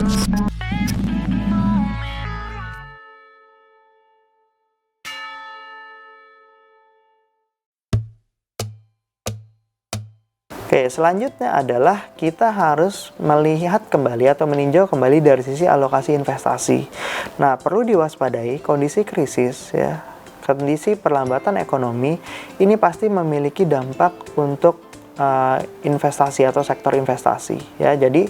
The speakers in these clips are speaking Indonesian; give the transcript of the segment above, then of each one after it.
Oke, selanjutnya adalah kita harus melihat kembali atau meninjau kembali dari sisi alokasi investasi. Nah, perlu diwaspadai kondisi krisis ya, kondisi perlambatan ekonomi ini pasti memiliki dampak untuk investasi atau sektor investasi ya. Jadi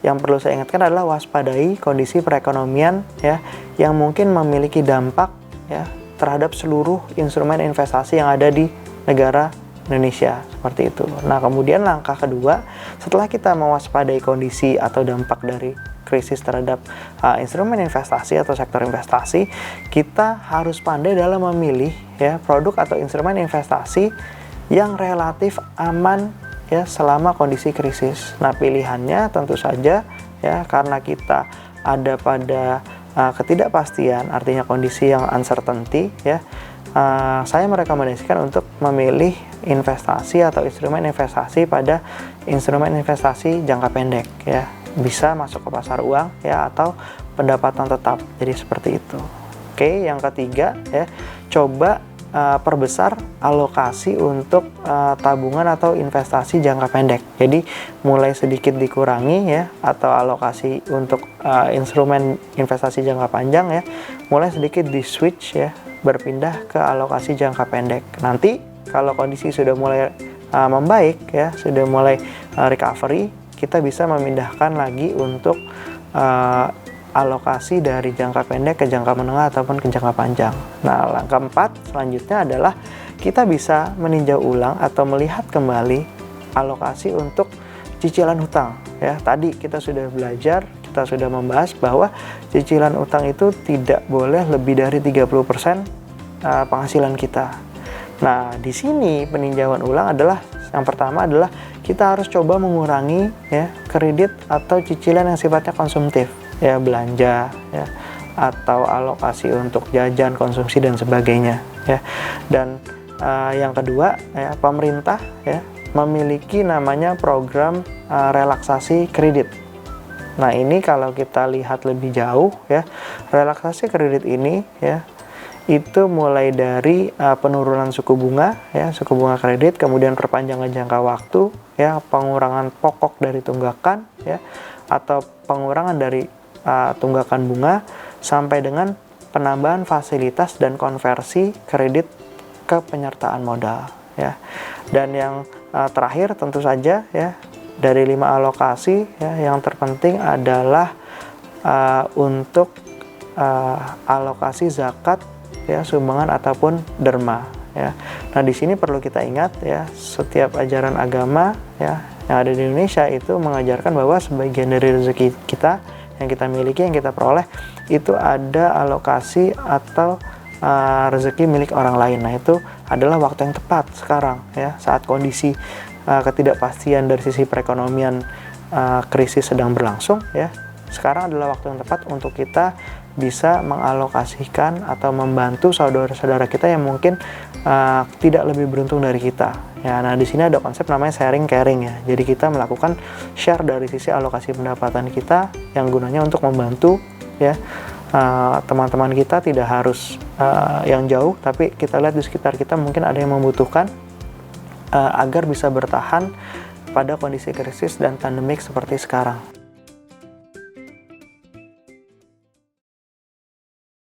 yang perlu saya ingatkan adalah waspadai kondisi perekonomian ya yang mungkin memiliki dampak ya terhadap seluruh instrumen investasi yang ada di negara Indonesia, seperti itu. Nah, kemudian langkah kedua, setelah kita mewaspadai kondisi atau dampak dari krisis terhadap instrumen investasi atau sektor investasi, kita harus pandai dalam memilih ya produk atau instrumen investasi yang relatif aman ya selama kondisi krisis. Nah, pilihannya tentu saja ya karena kita ada pada ketidakpastian, artinya kondisi yang uncertainty ya. Saya merekomendasikan untuk memilih investasi atau instrumen investasi pada instrumen investasi jangka pendek ya, bisa masuk ke pasar uang ya atau pendapatan tetap, jadi seperti itu. Oke, yang ketiga ya, coba perbesar alokasi untuk tabungan atau investasi jangka pendek. Jadi mulai sedikit dikurangi ya, atau alokasi untuk instrumen investasi jangka panjang ya, mulai sedikit di switch ya, berpindah ke alokasi jangka pendek. Nanti kalau kondisi sudah mulai membaik ya, sudah mulai recovery, kita bisa memindahkan lagi untuk alokasi dari jangka pendek ke jangka menengah ataupun ke jangka panjang. Nah, langkah 4 selanjutnya adalah kita bisa meninjau ulang atau melihat kembali alokasi untuk cicilan hutang ya. Tadi kita sudah belajar, kita sudah membahas bahwa cicilan utang itu tidak boleh lebih dari 30% penghasilan kita. Nah, di sini peninjauan ulang adalah yang pertama adalah kita harus coba mengurangi ya kredit atau cicilan yang sifatnya konsumtif ya, belanja ya atau alokasi untuk jajan, konsumsi dan sebagainya ya. Dan yang kedua ya, pemerintah ya memiliki namanya program relaksasi kredit. Nah, ini kalau kita lihat lebih jauh ya, relaksasi kredit ini ya itu mulai dari penurunan suku bunga ya, suku bunga kredit, kemudian perpanjangan jangka waktu ya, pengurangan pokok dari tunggakan ya, atau pengurangan dari tunggakan bunga, sampai dengan penambahan fasilitas dan konversi kredit ke penyertaan modal ya. Dan yang terakhir tentu saja ya, dari 5 alokasi ya, yang terpenting adalah untuk alokasi zakat ya, sumbangan ataupun derma ya. Nah, di sini perlu kita ingat ya, setiap ajaran agama ya yang ada di Indonesia itu mengajarkan bahwa sebagian dari rezeki kita yang kita miliki, yang kita peroleh itu ada alokasi atau rezeki milik orang lain. Nah, itu adalah waktu yang tepat sekarang ya, saat kondisi ketidakpastian dari sisi perekonomian krisis sedang berlangsung ya. Sekarang adalah waktu yang tepat untuk kita bisa mengalokasikan atau membantu saudara-saudara kita yang mungkin tidak lebih beruntung dari kita. Ya, nah di sini ada konsep namanya sharing caring ya. Jadi kita melakukan share dari sisi alokasi pendapatan kita yang gunanya untuk membantu ya teman-teman kita, tidak harus yang jauh, tapi kita lihat di sekitar kita mungkin ada yang membutuhkan agar bisa bertahan pada kondisi krisis dan pandemik seperti sekarang.